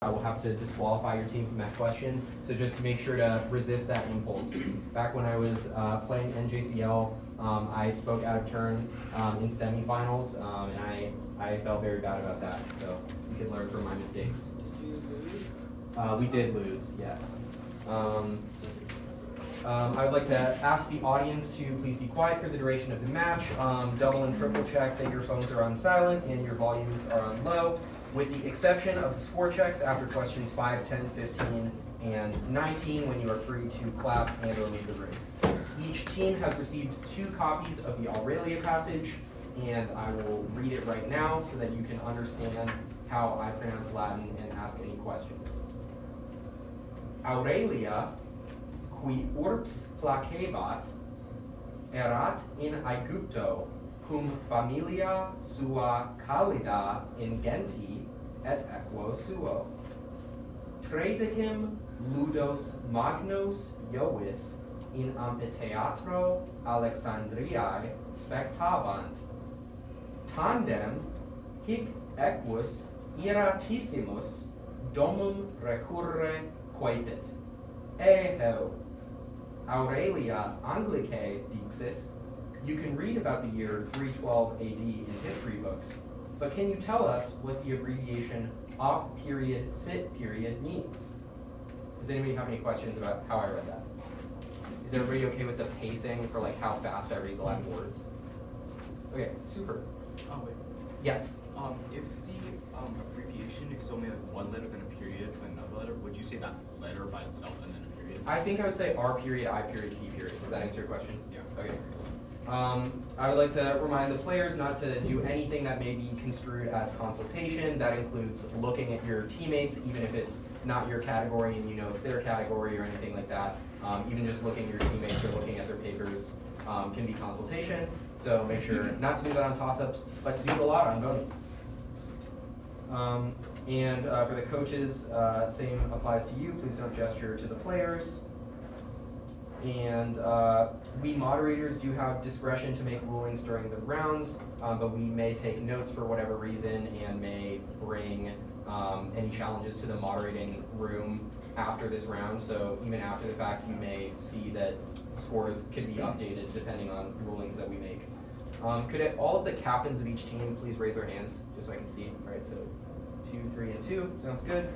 I will have to disqualify your team from that question. So just make sure to resist that impulse. Back when I was playing NJCL, I spoke out of turn in semifinals, and I felt very bad about that. So you can learn from my mistakes. Did you lose? We did lose, yes. I would like to ask the audience to please be quiet for the duration of the match. Double and triple check that your phones are on silent and your volumes are on low, with the exception of the score checks after questions 5, 10, 15, and 19, when you are free to clap and or leave the room. Each team has received 2 copies of the Aurelia passage, and I will read it right now so that you can understand how I pronounce Latin and ask any questions. Aurelia, qui urbs placebat, erat in Aegypto, cum familia sua calida in genti et equo suo. Tredecim ludos magnos Iovis in amphitheatro Alexandriae spectabant. Tandem hic equus iratissimus domum recurre quaepit. Eho, Aurelia Anglicae dixit. You can read about the year 312 AD in history books, but can you tell us what the abbreviation op period sit period means? Does anybody have any questions about how I read that? Is everybody okay with the pacing for like how fast I read the Latin words? Okay, super. Oh wait. Yes. If the abbreviation is only like one letter then a period then another letter, would you say that letter by itself and then a period? I think I would say R period, I period, P period. Does that answer your question? Yeah. Okay. I would like to remind the players not to do anything that may be construed as consultation. That includes looking at your teammates, even if it's not your category and you know it's their category or anything like that. Even just looking at your teammates or looking at their papers can be consultation. So make sure not to do that on toss-ups, but to do it a lot on voting. For the coaches, same applies to you. Please don't gesture to the players. And we moderators do have discretion to make rulings during the rounds, but we may take notes for whatever reason and may bring any challenges to the moderating room after this round. So even after the fact, you may see that scores can be updated depending on rulings that we make. Could all of the captains of each team please raise their hands, just so I can see? All right, so 2, 3, and 2. Sounds good.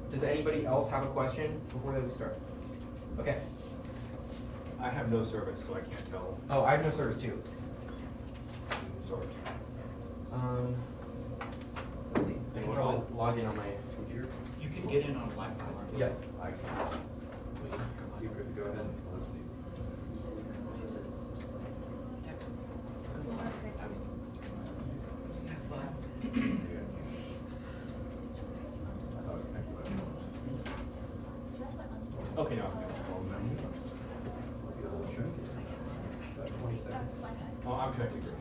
Does anybody else have a question before we start? Okay. I have no service, so I can't tell. Oh, I have no service too. Sorry. Let's see. I can probably log in on my computer. You can get in on Wi-Fi. Yeah. I can see if we can go ahead. Let's see. Okay, no. 20 seconds. Oh, I'm connected. Okay.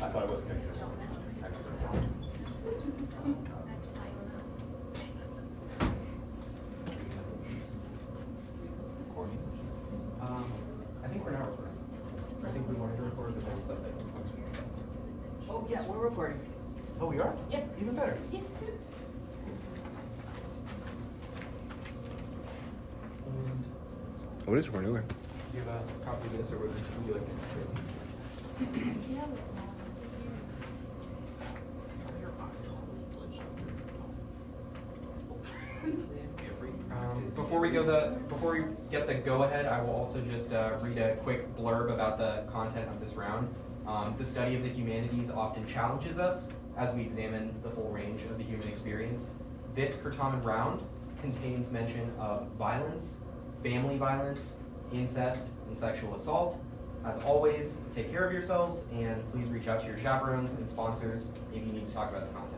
I thought I was connected. I think we're not recording. I think we wanted to record the whole subject. Oh yeah, we're recording. Oh, we are? Yeah. Even better. Yeah. Oh, it is recording. Okay. Do you have a copy of this, or would you like to? Before we get the go-ahead, I will also just read a quick blurb about the content of this round. The study of the humanities often challenges us as we examine the full range of the human experience. This Certamen round contains mention of violence, family violence, incest, and sexual assault. As always, take care of yourselves, and please reach out to your chaperones and sponsors if you need to talk about the content.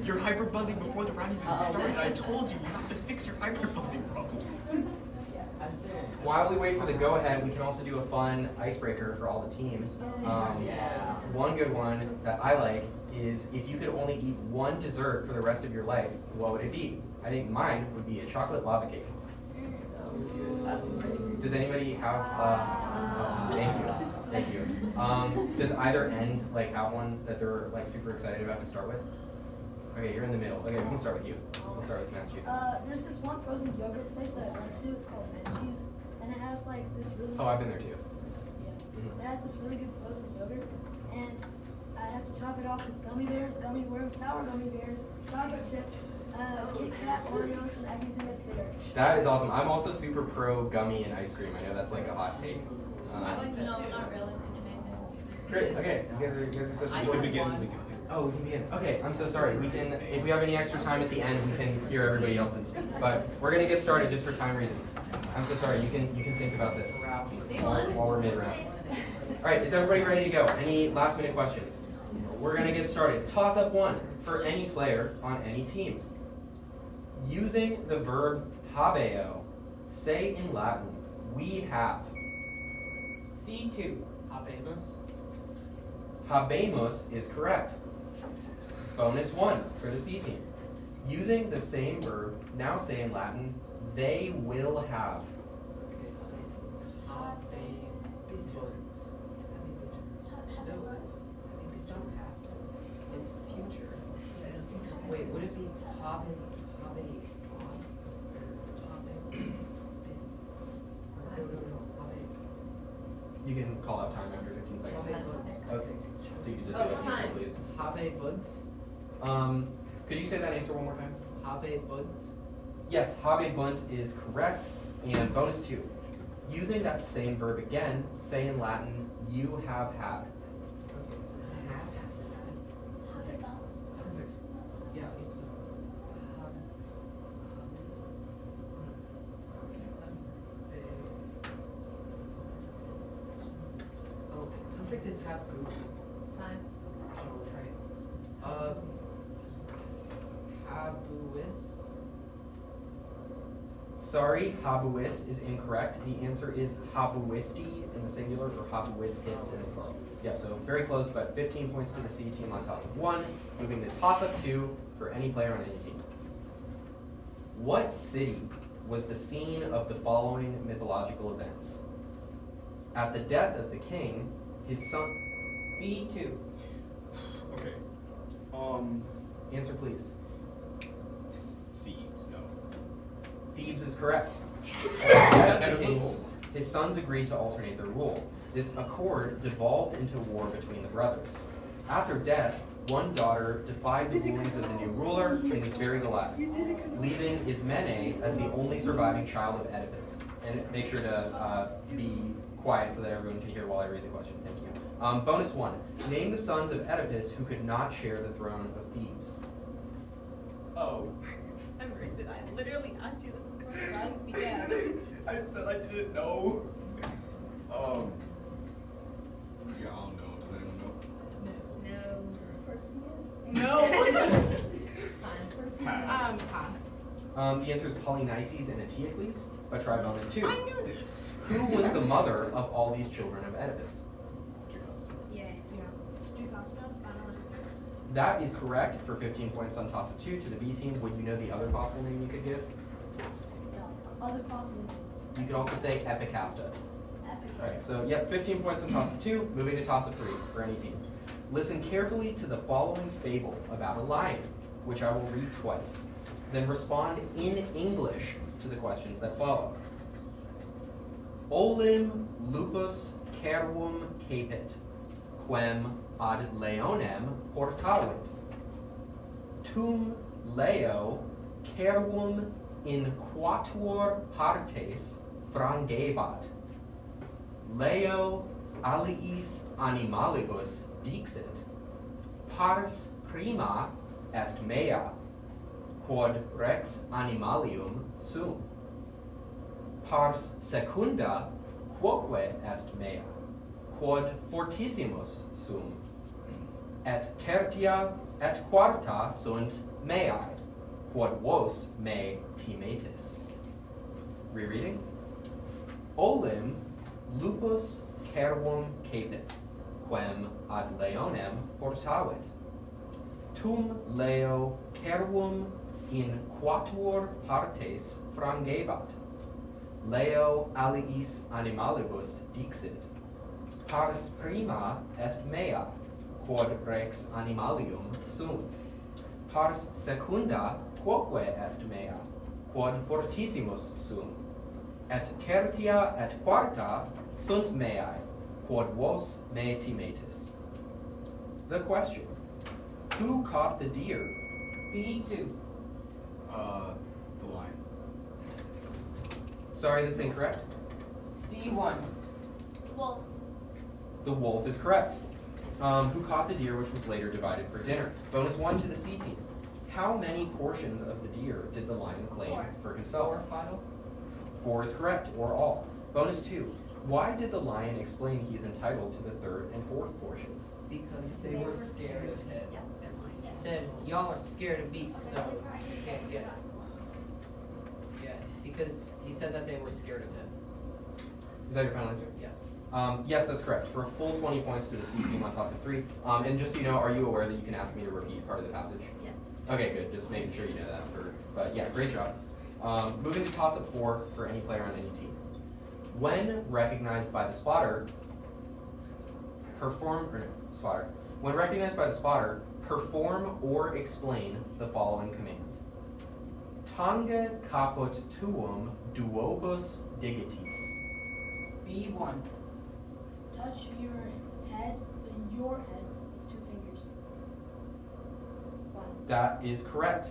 You're hyper buzzing before the round even started. I told you have to fix your hyper buzzing problem. While we wait for the go-ahead, we can also do a fun icebreaker for all the teams. One good one that I like is if you could only eat one dessert for the rest of your life, what would it be? I think mine would be a chocolate lava cake. Does anybody have? Thank you. Does either end have one that they're super excited about to start with? Okay, you're in the middle. Okay, we can start with you. We'll start with Massachusetts. There's this one frozen yogurt place that I went to. It's called NJCL, and it has this really. Oh, I've been there too. It has this really good frozen yogurt, and I have to top it off with gummy bears, gummy worms, sour gummy bears, chocolate chips, Kit Kat, Oreos, and everything that's there. That is awesome. I'm also super pro gummy and ice cream. I know that's a hot take. No, not really. It's amazing. Great. Okay. You guys are so We can begin. Oh, we can begin. Okay, I'm so sorry. We can, if we have any extra time at the end, we can hear everybody else's. But we're gonna get started just for time reasons. I'm so sorry. You can think about this while we're mid-round. All right, is everybody ready to go? Any last-minute questions? We're gonna get started. Toss up one for any player on any team. Using the verb habeo, say in Latin, we have. C2. Habemus. Habemus is correct. Bonus one for the C team. Using the same verb, now say in Latin, they will have. It's future. Wait, would it be You can call out time after 15 seconds. Okay. So you can just do it, please. Habe bunt. Could you say that answer one more time? Habe bunt. Yes, habe bunt is correct. And bonus 2. Using that same verb again, say in Latin, you have had. Okay, so have. Have it up. Perfect. Yeah, it's oh, perfect is have boo. Fine. So we'll try it. Habuis. Sorry, habuis is incorrect. The answer is habuisti in the singular or habuistis in the plural. Yeah, so very close, but 15 points to the C team on toss-up 1. Moving to toss-up 2 for any player on any team. What city was the scene of the following mythological events? At the death of the king, his son... B2. Okay. Answer, please. Thebes, no. Thebes is correct. His sons agreed to alternate their rule. This accord devolved into war between the brothers. After death, one daughter defied the rulings of the new ruler and was buried alive, leaving Ismene as the only surviving child of Oedipus. And make sure to be quiet so that everyone can hear while I read the question. Thank you. Bonus 1. Name the sons of Oedipus who could not share the throne of Thebes. Oh. I'm merced. I literally asked you this before the round began. I said I didn't know. Yeah, I don't know. Does anyone know? No. Perseus? No. Perseus. Pass. The answer is Polynices and Eteocles, but try bonus 2. I knew this. Who was the mother of all these children of Oedipus? Yeah. Jocasta. Final answer. That is correct for 15 points on toss-up 2 to the B team. Would you know the other possible name you could give? No. Other possible. You could also say Epicasta. Epic. Alright, so yep, 15 points on toss-up 2, moving to toss-up 3 for any team. Listen carefully to the following fable about a lion, which I will read twice. Then respond in English to the questions that follow. Olim lupus cervum capit, quem ad leonem portavit. Tum leo cervum in quatuor partes frangebat. Leo aliis animalibus dixit. Pars prima est mea, quod rex animalium sum. Pars secunda quoque est mea, quod fortissimus sum. Et tertia et quarta sunt meae, quod vos me timetis. Rereading. Olim lupus cervum capit, quem ad leonem portavit. Tum leo cervum in quatuor partes frangebat. Leo aliis animalibus dixit. Pars prima est mea, quod rex animalium sum. Pars secunda quoque est mea, quod fortissimus sum. Et tertia et quarta sunt meae, quod vos me timetis. The question. Who caught the deer? B2. The lion. Sorry, that's incorrect. C1. Wolf. The wolf is correct. Who caught the deer which was later divided for dinner? Bonus 1 to the C team. How many portions of the deer did the lion claim 4. for himself? 4 final. 4 is correct, or all. Bonus 2. Why did the lion explain he's entitled to the third and fourth portions? Because they were scared of him. Yeah. He said, y'all are scared of beasts, so you can't get it. Yeah, because he said that they were scared of him. Is that your final answer? Yes. Yes, that's correct. For a full 20 points to the C team on toss-up 3. And just so you know, are you aware that you can ask me to repeat part of the passage? Yes. Okay, good. Just making sure you know that. But yeah, great job. Moving to toss-up 4 for any player on any team. When recognized by the spotter, When recognized by the spotter, perform or explain the following command. Tange caput tuum duobus digitis. B1. Touch your head, but in your head, it's 2 fingers. That is correct.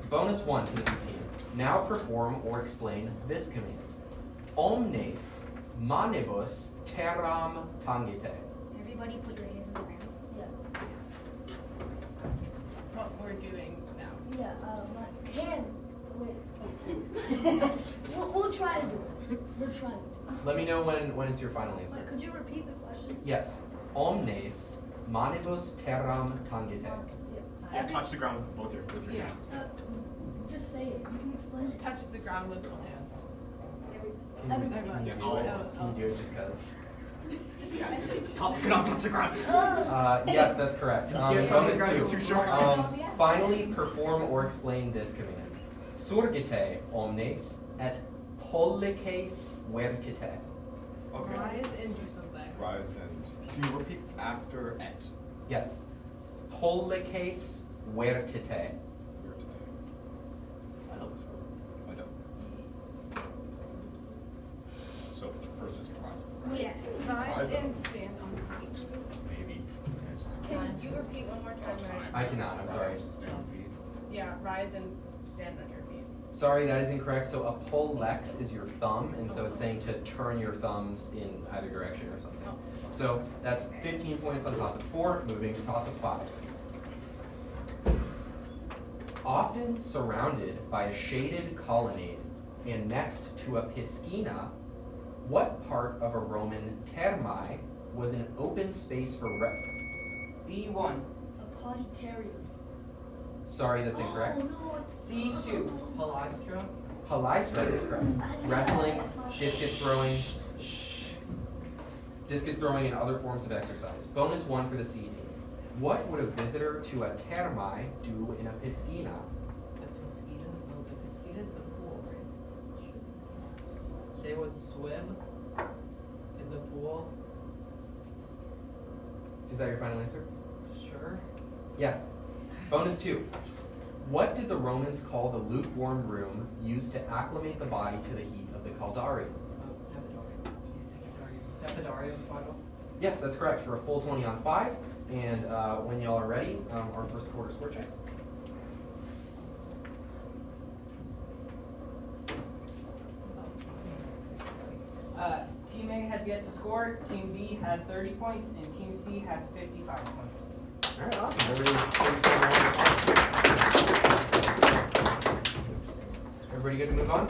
Bonus 1 to the B team. Now perform or explain this command. Omnes manibus terram tangite. Everybody put your hands in the ground. Yeah. What we're doing now. Yeah, my hands. Wait. we'll try to do it. We're trying. Let me know when it's your final answer. Wait, could you repeat the question? Yes. Omnes manibus terram tangite. Yeah, touch the ground with both with your Yeah. hands. Just say it. You can explain it. Touch the ground with both hands. Everybody. Can you Yeah, do all it? of us. Can you do it just because? Just Yeah, guys. cannot touch the ground. Yes, that's correct. You can't touch the bonus ground, it's 2. too short. Finally, perform or explain this command. Surgite omnes et pollices vertite. Okay. Rise and do something. Rise and. Can you repeat after et? Yes. Pollices vertite. I know this one. I don't. So the first is rise. Yeah. Rise Rise and up. stand on your feet. Maybe. Can you repeat one more time? I cannot, I'm sorry. Just stay on feet. Yeah, rise and stand on your feet. Sorry, that is incorrect. So a pollex is your thumb, and so it's saying to turn your thumbs in either direction or something. So that's 15 points on toss-up 4, moving to toss-up 5. Often surrounded by a shaded colonnade and next to a piscina, what part of a Roman thermae was an open space for B1. A potitarium. Sorry, that's incorrect. Oh no, it's C2. Palestra. Palestra is correct. Wrestling, discus throwing, and other forms of exercise. Bonus 1 for the C team. What would a visitor to a thermae do in a piscina? The piscina. Oh, the piscina is the pool, right? They would swim in the pool. Is that your final answer? Sure. Yes. Bonus 2. What did the Romans call the lukewarm room used to acclimate the body to the heat of the caldarium? Tepidarium final. Yes, that's correct for a full 20 on 5. And when y'all are ready, our first quarter score checks. Team A has yet to score, Team B has 30 points, and Team C has 55 points. All right, awesome. Everybody good to move on?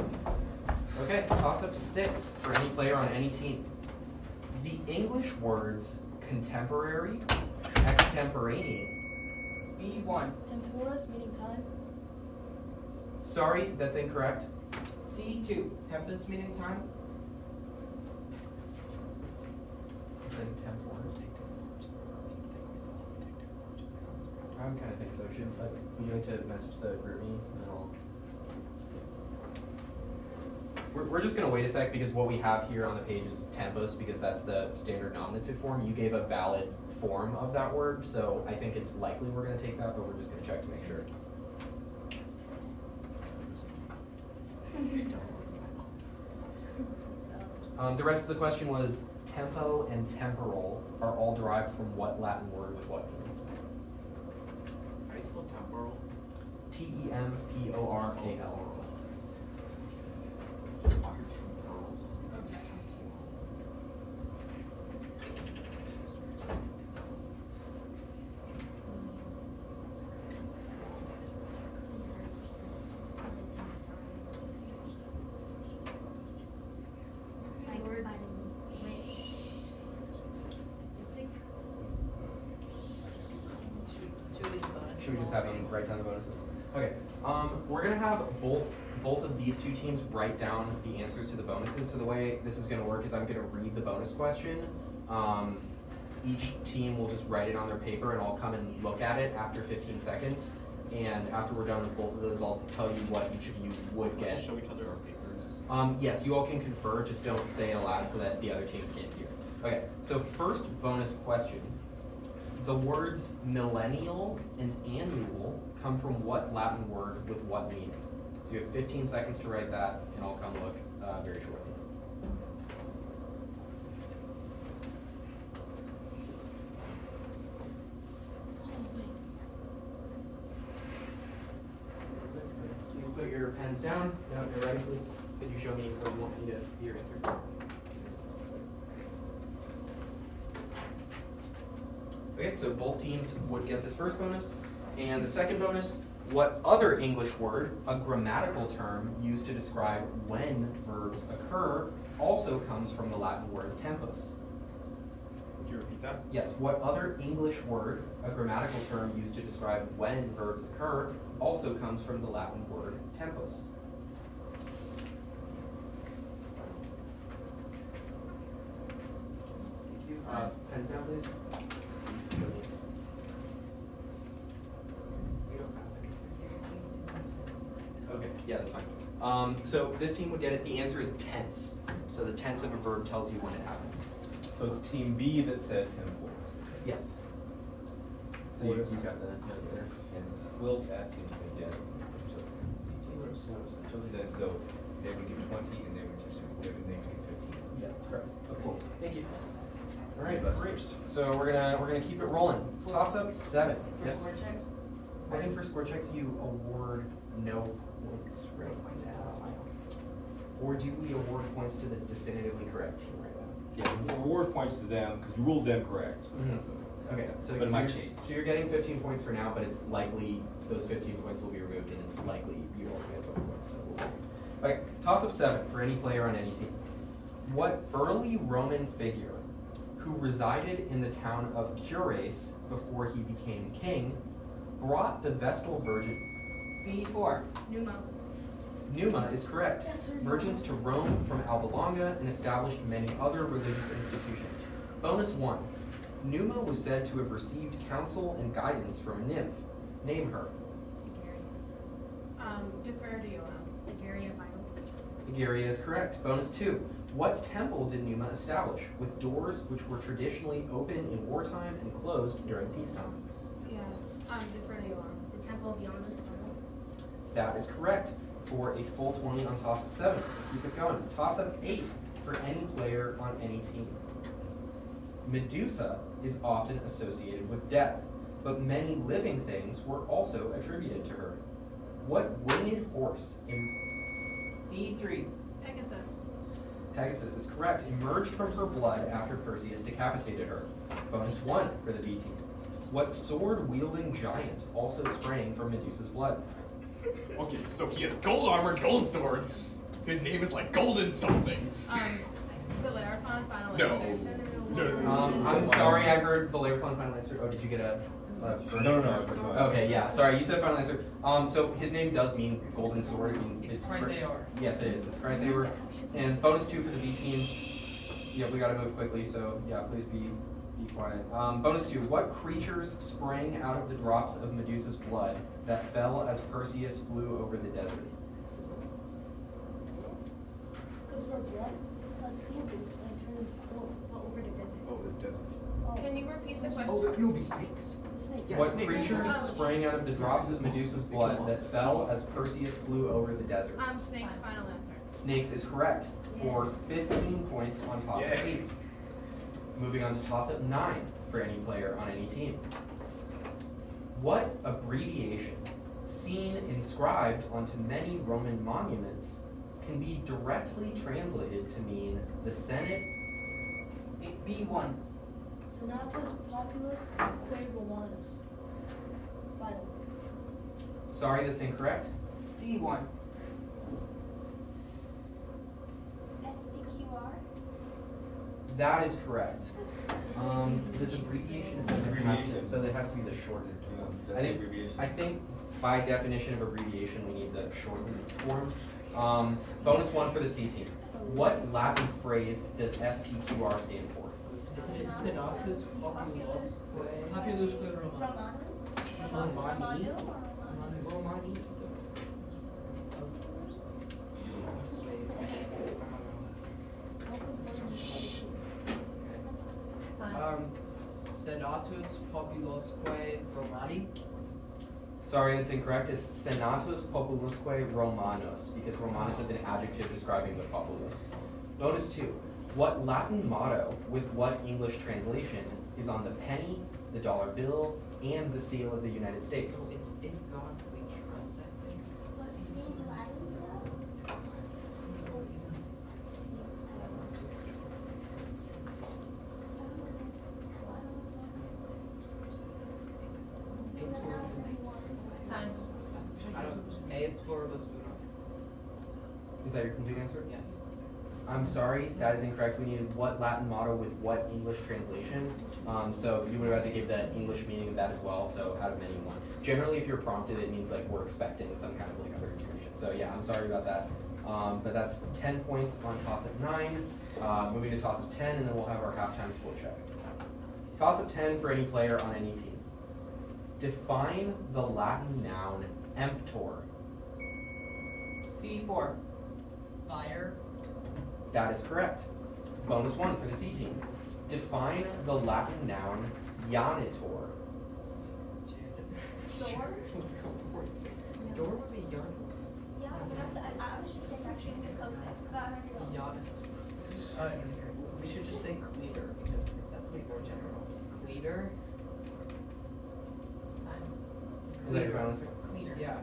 Okay, toss up 6 for any player on any team. The English words contemporary, extemporaneous. B1. temporis, meaning time. Sorry, that's incorrect. C2. Tempest meaning time. Saying temporis. I would kind of think so. Should we going to message the group me? And I'll... We're just going to wait a sec because what we have here on the page is tempus because that's the standard nominative form. You gave a valid form of that word, so I think it's likely we're going to take that, but we're just going to check to make sure. The rest of the question was tempo and temporal are all derived from what Latin word with what meaning? How do you spell temporal? Temporal. Should we just have them write down the bonuses? Okay. We're gonna have both of these two teams write down the answers to the bonuses. So the way this is gonna work is I'm gonna read the bonus question. Each team will just write it on their paper, and I'll come and look at it after 15 seconds. And after we're done with both of those, I'll tell you what each of you would We'll get. just show each other our papers. Yes, you all can confer. Just don't say it aloud so that the other teams can't hear. Okay. So first bonus question. The words millennial and annual come from what Latin word with what meaning? So you have 15 seconds to write that, and I'll come look very shortly. Oh, wait. put your pens down. No, you're ready, please. Could you show me where you want me to be your answer? Okay, so both teams would get this first bonus. And the second bonus, what other English word, a grammatical term used to describe when verbs occur, also comes from the Latin word tempus? Would you repeat that? Yes, what other English word, a grammatical term used to describe when verbs occur, also comes from the Latin word tempus? Thank you. Pens down, please. Okay, yeah, that's fine. So this team would get it. The answer is tense. So the tense of a verb tells you when it happens. So it's team B that said 10 points. Yes. So you've got the notes there. And Will asked him to get so they would give 20 and they would just give 15. Yeah, correct. Okay, cool. Thank you. All right, that's great. So we're gonna keep it rolling. Toss up 7. For Yes. score checks? I think for score checks you award no points right now. Or do we award points to the definitively correct team right now? Yeah, reward points to them because you ruled them correct. Mhm. Okay, so But it might you're- change. So you're getting 15 points for now, but it's likely those 15 points will be removed, and it's likely you won't get 12 points. So we'll see. Okay, toss up 7 for any player on any team. What early Roman figure who resided in the town of Cures before he became king brought the Vestal Virgin? B4. Numa. Numa is correct. Yes, sir. Virgins to Rome from Alba Longa and established many other religious institutions. Bonus 1. Numa was said to have received counsel and guidance from a nymph. Name her. Defer to you. Agaria Vital. Egeria is correct. Bonus 2. What temple did Numa establish with doors which were traditionally open in wartime and closed during peacetime? Yeah. Defer to you. The Temple of Janus. That is correct for a full 20 on toss up 7. Keep it going. Toss up 8 for any player on any team. Medusa is often associated with death, but many living things were also attributed to her. What winged horse B3. Pegasus. Pegasus is correct, emerged from her blood after Perseus decapitated her? Bonus 1 for the B team. What sword-wielding giant also sprang from Medusa's blood? Okay, so he has gold armor, gold sword. His name is like Golden something. Bellerophon, Final No. Answer. No. I'm sorry, I heard Bellerophon final answer. Oh, did you get a No. Okay, yeah, sorry, you said final answer. So his name does mean golden sword. It means It's Chrysaor. Yes, it is. It's Chrysaor. And bonus 2 for the B team. Yeah, we gotta move quickly, so yeah, please be quiet. Bonus 2. What creatures sprang out of the drops of Medusa's blood that fell as Perseus flew over the desert? Because her blood touched the blue and turned into gold. Over the desert. Oh, the desert. Oh, Can you repeat the question? Oh, that will be snakes. snakes. Yeah, What snakes. creatures sprang out of the drops of Medusa's blood that fell as Perseus flew over the desert? Snake's final answer. Snakes is correct for Yes. 15 points on toss-up Yay. 8. Moving on to toss-up 9 for any player on any team. What abbreviation, seen inscribed onto many Roman monuments, can be directly translated to mean the Senate? B1. Senatus Populus Quae Romanus. Final. Sorry, that's incorrect. C1. SBQR. That is correct. This abbreviation is abbreviation, so it has to be the shortened form. I think by definition of abbreviation, we need the shortened form. Bonus 1 for the C team. What Latin phrase does SPQR stand for? Isn't it Senatus Populusque Romani? Romani? Senatus Populusque Romani? Sorry, that's incorrect. It's Senatus Populusque Romanus, because Romanus is an adjective describing the populace. Bonus 2. What Latin motto with what English translation is on the penny, the dollar bill, and the seal of the United States? It's in God we trust, I think. Pluribus unum. Is that your complete answer? Yes. I'm sorry, that is incorrect. We needed what Latin motto with what English translation. So you would have had to give the English meaning of that as well, so out of many one. Generally, if you're prompted, it means like we're expecting some kind of like other information. So yeah, I'm sorry about that. But that's 10 points on toss of 9. Moving to toss of 10, and then we'll have our halftime score check. Toss of 10 for any player on any team. Define the Latin noun emptor. C4. Fire. That is correct. Bonus 1 for the C team. Define the Latin noun janitor. Door? Let's go for it. Door would be yon. Yeah, but I was just saying actually the closest. Yon. We should just say cleater because that's like more general. Cleater. Is that your final answer? Cleaner. Yeah.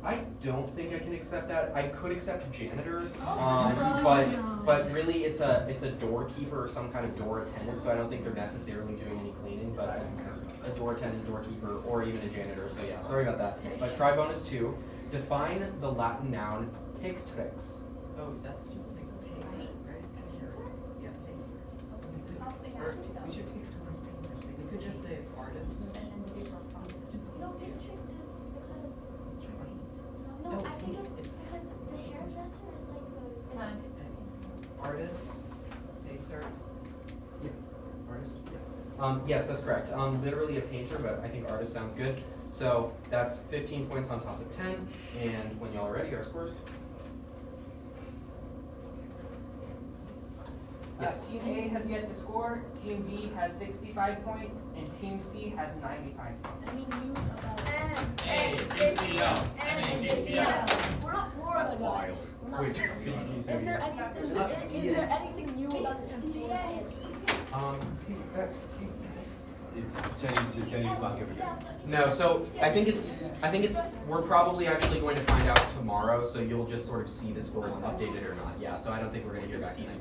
I don't think I can accept that. I could accept janitor, Oh, but really it's a doorkeeper or some kind of door attendant, so I don't think they're necessarily doing any cleaning, but a door attendant, doorkeeper, or even a janitor, so yeah, sorry about that. But try bonus 2. Define the Latin noun pictrix. Oh, that's just like paint, right? Yeah, paint. Or we should pick towards painters. We could just say artist. No, Pinterest is because. No, No, I think it's it's- because the hairdresser is like the. Artist. Painter. Artist? Yes, that's correct. Literally a painter, but I think artist sounds good. So that's 15 points on toss of 10, and when y'all are ready, our scores. Yes. Team A has yet to score, Team B has 65 points, and Team C has 95 points. Any news about NJCL. We're not Florida, That's guys. wild. We're not. Wait, can you say Is there it again? anything? Is there anything new about the 10 Florida's answer? It's Chinese not giving it. No, so I think it's we're probably actually going to find out tomorrow, so you'll just sort of see the scores updated or not. Yeah, so I don't think we're gonna hear back tonight.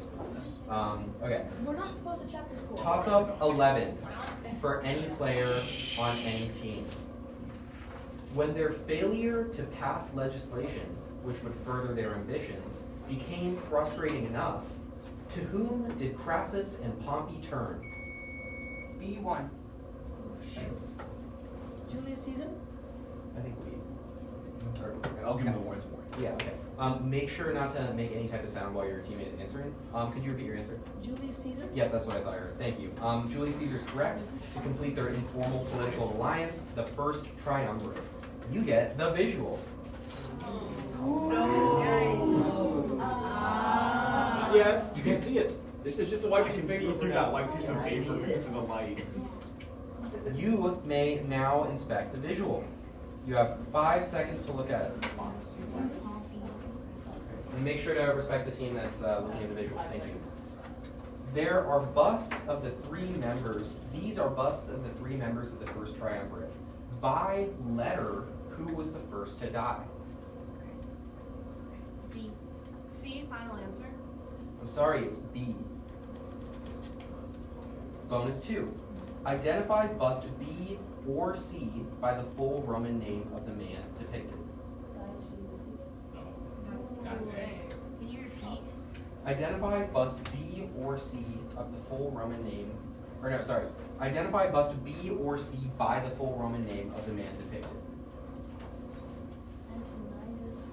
Okay. We're not supposed to check the score. Toss up 11 for any player on any team. When their failure to pass legislation, which would further their ambitions, became frustrating enough, to whom did Crassus and Pompey turn? B1. Julius Caesar? I think we. I'll give him the warrants for it. Yeah, okay. Make sure not to make any type of sound while your teammate is answering. Could you repeat your answer? Julius Caesar? Yep, that's what I thought I heard. Thank you. Julius Caesar's correct. To complete their informal political alliance, the first triumvirate. You get the visual. Yeah, you can't see it. This is just a I white can piece of see paper through for that now. white piece of paper because of the light. You may now inspect the visual. You have 5 seconds to look at it. And make sure to respect the team that's looking at the visual. Thank you. There are busts of the 3 members. These are busts of the 3 members of the first triumvirate. By letter, who was the first to die? C, final answer. I'm sorry, it's B. Bonus 2. Identify bust B or C by the full Roman name of the man depicted. That's it. Can you repeat? Identify bust B or C of the full Roman name, or no, sorry. Identify bust B or C by the full Roman name of the man depicted. Antoninus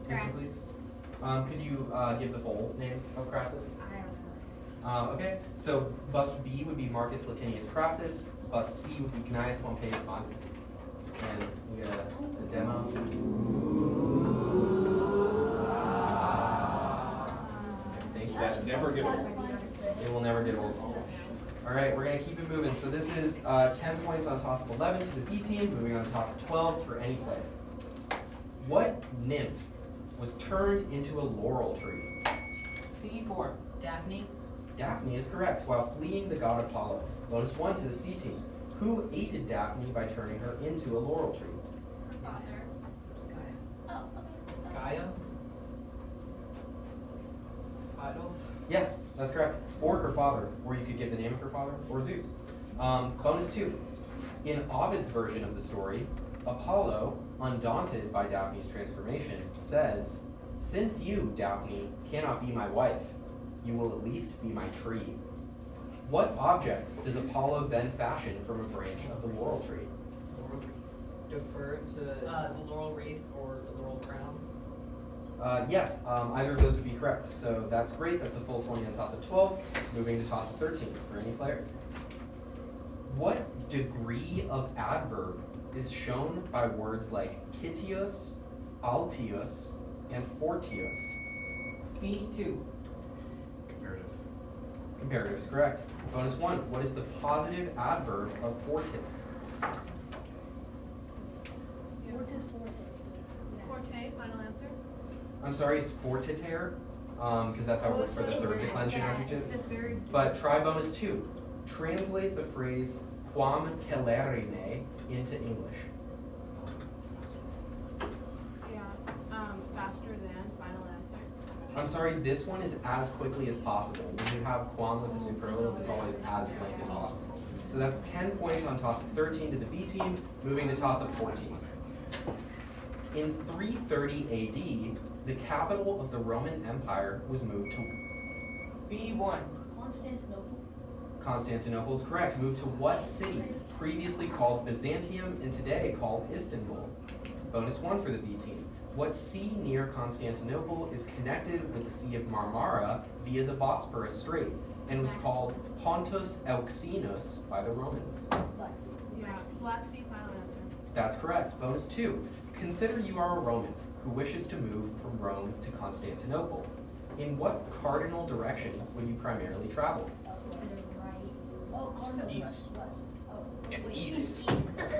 Answer, please. Could you give the full name of Crassus? Okay, so bust B would be Marcus Licinius Crassus. Bust C would be Gnaeus Pompeius Montanus. And we got a demo. Thank you. That never get old. It will never get old. All right, we're going to keep it moving. So this is 10 points on toss of 11 to the B team, moving on to toss of 12 for any player. What nymph was turned into a laurel tree? C4. Daphne. Daphne is correct, while fleeing the god Apollo. Bonus 1 to the C team. Who aided Daphne by turning her into a laurel tree? Her father. Gaia. Idol. Yes, that's correct. Or her father, or you could give the name of her father, or Zeus. Bonus 2. In Ovid's version of the story, Apollo, undaunted by Daphne's transformation, says, "Since you, Daphne, cannot be my wife, you will at least be my tree." What object does Apollo then fashion from a branch of the laurel tree? Defer to the laurel wreath or the laurel crown. Yes, either of those would be correct. So that's great. That's a full 20 on toss-up 12. Moving to toss-up 13 for any player. What degree of adverb is shown by words like kitios, altios, and fortios? B2. Comparative. Comparative is correct. Bonus 1. What is the positive adverb of fortis? Fortis, forte. Forte, final answer. I'm sorry, it's fortiter, because that's how it works for the third declension adjectives. But try bonus 2. Translate the phrase quam celerine into English. Yeah. Faster than, final answer. I'm sorry, this one is as quickly as possible. When you have quam with the superlatives, it's always as blank as possible. So that's 10 points on toss-up 13 to the B team, moving to toss-up 14. In 330 AD, the capital of the Roman Empire was moved to B1. Constantinople. Constantinople is correct. Moved to what city? Previously called Byzantium and today called Istanbul. Bonus 1 for the B team. What sea near Constantinople is connected with the Sea of Marmara via the Bosporus Strait and was called Pontus Euxinus by the Romans? Yeah. Black Sea, final answer. That's correct. Bonus 2. Consider you are a Roman who wishes to move from Rome to Constantinople. In what cardinal direction would you primarily travel? To the right. Oh, cardinal. East. West. Oh. It's Wait, east. East, final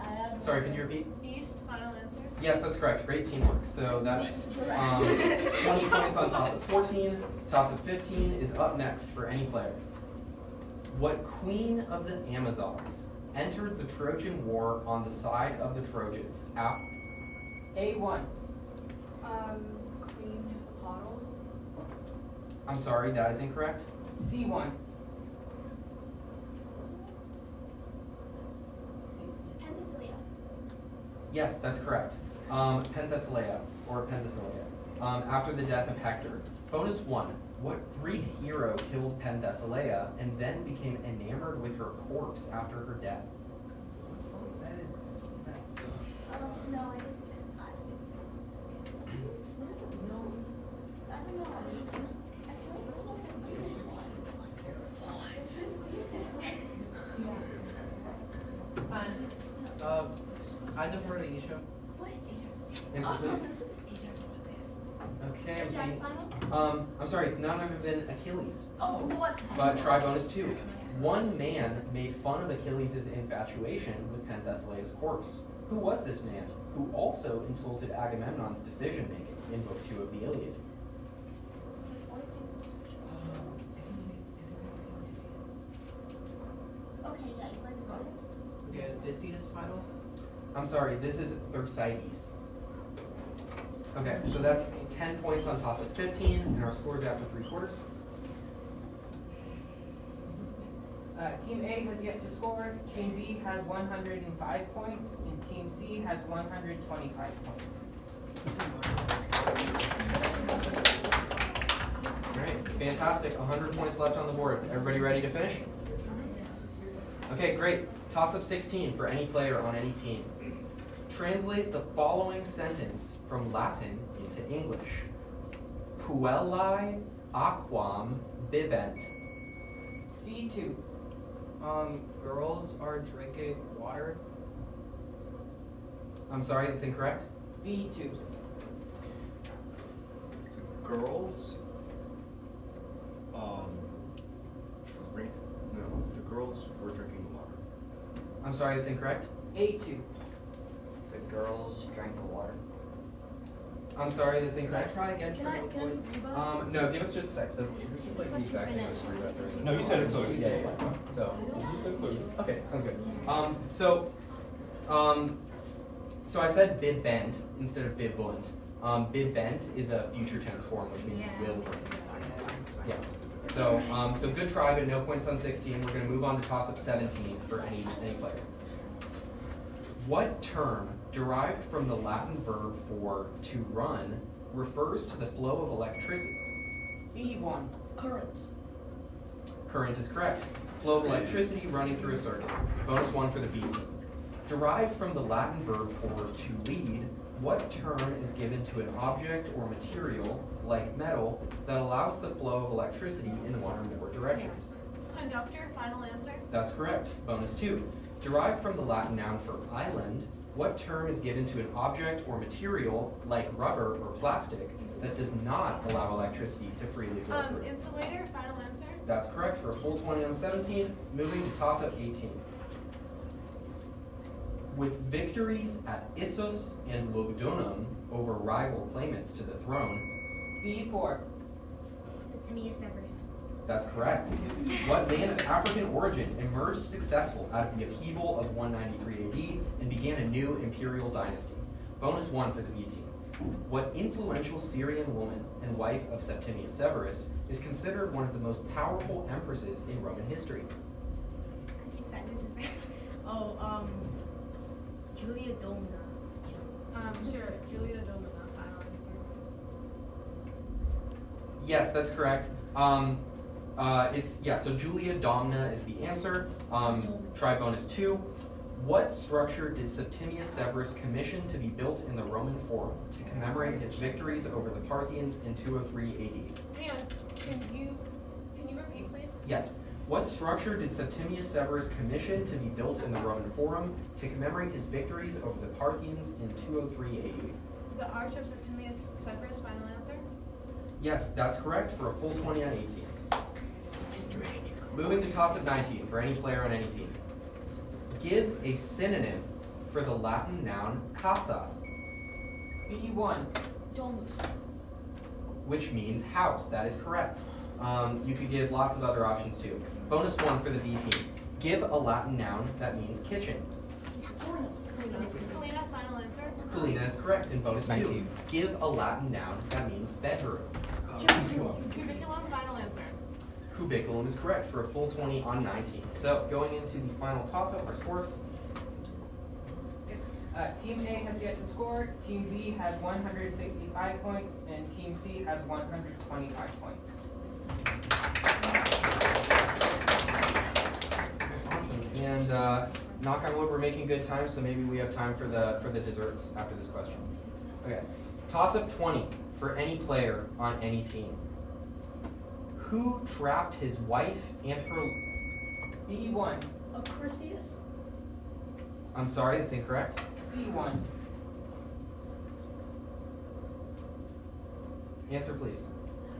answer. Sorry, can you repeat? East, final answer. Yes, that's correct. Great teamwork. So that's 20 points on toss-up 14. Toss-up 15 is up next for any player. What queen of the Amazons entered the Trojan War on the side of the Trojans after? A1. Queen Bottle. I'm sorry, that is incorrect. C1. Penthesilea. Yes, that's correct. Penthesilea, or Penthesilea, after the death of Hector. Bonus 1. What Greek hero killed Penthesilea and then became enamored with her corpse after her death? That's No, I just. What is it? No. I don't know. I feel like this is one. I defer to Isha. Answer, please. Okay, I'm Jack's seeing. final? I'm sorry, it's none other than Achilles. Oh, what? But try bonus 2. One man made fun of Achilles' infatuation with Penthesilea's corpse. Who was this man, who also insulted Agamemnon's decision-making in Book 2 of the Iliad? Okay, yeah, you might be right. Yeah, Odysseus, final. I'm sorry, this is Thersites. Okay, so that's 10 points on toss-up 15, and our scores after 3 quarters. Team A has yet to score. Team B has 105 points, and Team C has 125 points. Alright, fantastic. 100 points left on the board. Everybody ready to finish? Okay, great. Toss-up 16 for any player on any team. Translate the following sentence from Latin into English. Puellae aquam bibent. C2. Girls are drinking water. I'm sorry, that's incorrect. B2. Girls, drink. No, the girls were drinking water. I'm sorry, that's incorrect. A2. The girls drank the water. I'm sorry, that's Can I incorrect. try again Can for I, no can I points? rebuzz? No, give us just a sec. So This is like the exact thing I was worried about during the. No, you said it, so. Yeah. So. Okay, sounds good. So I said bib bent instead of bib bunt. Bivent is a future tense form, which means will bring. Yeah. So good try, but no points on 16. We're going to move on to toss-up 17 for any player. What term derived from the Latin verb for to run refers to the flow of electricity? B1. Current. Current is correct. Flow of electricity running through a circuit. Bonus 1 for the B team. Derived from the Latin verb for to lead, what term is given to an object or material, like metal, that allows the flow of electricity in one or more directions? Conductor, final answer. That's correct. Bonus 2. Derived from the Latin noun for island, what term is given to an object or material, like rubber or plastic, that does not allow electricity to freely flow through? Insulator, final answer. That's correct for a full 20 on 17. Moving to toss-up 18. With victories at Issus and Lugdunum over rival claimants to the throne. B4. Septimius Severus. That's correct. What man of African origin emerged successful out of the upheaval of 193 AD and began a new imperial dynasty? Bonus 1 for the B team. What influential Syrian woman and wife of Septimius Severus is considered one of the most powerful empresses in Roman history? This is bad. Julia Domina. Sure, Julia Domina, final answer. Yes, that's correct. So Julia Domina is the answer. Try bonus 2. What structure did Septimius Severus commission to be built in the Roman Forum to commemorate his victories over the Parthians in 203 AD? Hang on, can you repeat, please? Yes. What structure did Septimius Severus commission to be built in the Roman Forum to commemorate his victories over the Parthians in 203 AD? The Arch of Septimius Severus, final answer. Yes, that's correct for a full 20 on 18. Moving to toss-up 19 for any player on any team. Give a synonym for the Latin noun casa, B1. Domus. which means house. That is correct. You could give lots of other options too. Bonus 1 for the B team. Give a Latin noun that means kitchen. Kalina, final answer. Kalina is correct in bonus 2. 19. Give a Latin noun that means bedroom. Cubiculum, final answer. Cubiculum is correct for a full 20 on 19. So going into the final toss-up, our scores. Team A has yet to score, Team B has 165 points, and Team C has 125 points. Awesome. And knock on wood, we're making good time, so maybe we have time for the desserts after this question. Okay. Toss-up 20 for any player on any team. Who trapped his wife and her... B1. Acrisius. I'm sorry, that's incorrect. C1. Answer, please.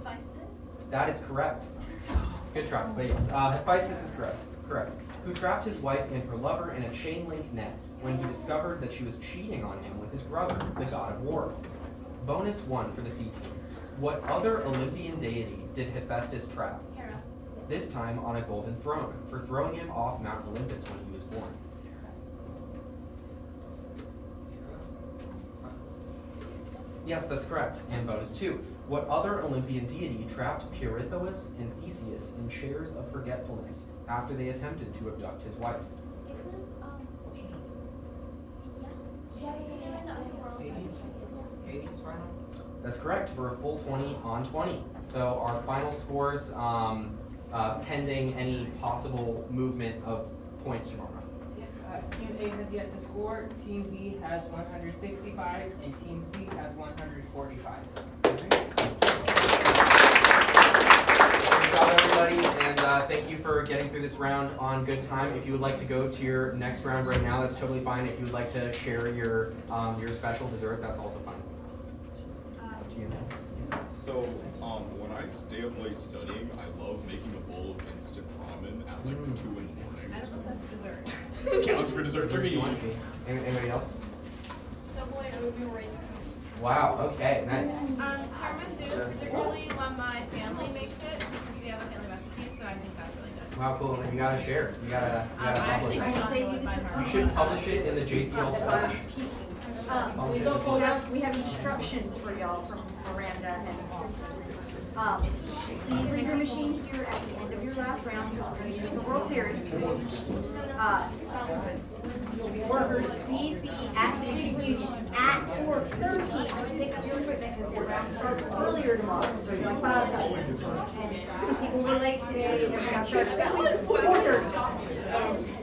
Hephaestus. That is correct. Good try. But yes, Hephaestus is correct. Who trapped his wife and her lover in a chain-link net when he discovered that she was cheating on him with his brother, the god of war. Bonus 1 for the C team. What other Olympian deity did Hephaestus trap? Hera. This time on a golden throne, for throwing him off Mount Olympus when he was born. Yes, that's correct. And bonus 2. What other Olympian deity trapped Pirithous and Theseus in chairs of forgetfulness after they attempted to abduct his wife? It was Hades final? That's correct for a full 20 on 20. So our final scores, pending any possible movement of points tomorrow. Team A has yet to score, Team B has 165, and Team C has 145. Good job, everybody, and thank you for getting through this round on good time. If you would like to go to your next round right now, that's totally fine. If you would like to share your special dessert, that's also fine. So, when I stay up late studying, I love making a bowl of instant ramen at like 2 in the morning. I don't know if that's dessert. Counts for dessert for me. Anybody else? Subway oatmeal raisin cookies. Wow, okay, nice. Tiramisu, particularly when my family makes it, because we have a family recipe, so I think that's really good. Wow, cool. You gotta share. You gotta I actually publish do it. not know it by You heart. should publish it in the JCL Torch. We have instructions for y'all from Miranda and please leave your machine here at the end of your last round for the World Series. Workers, please be at Station Union at 4:13 to pick up your equipment because their round starts earlier tomorrow. So you're like 5 seconds. And people were late today and everything started at 4:30.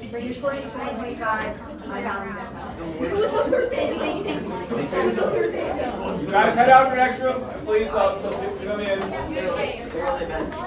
And bring your score sheet to 125. I got them. It was the third day. It was the third day. You guys head out to your next room. Please, come in. Good game.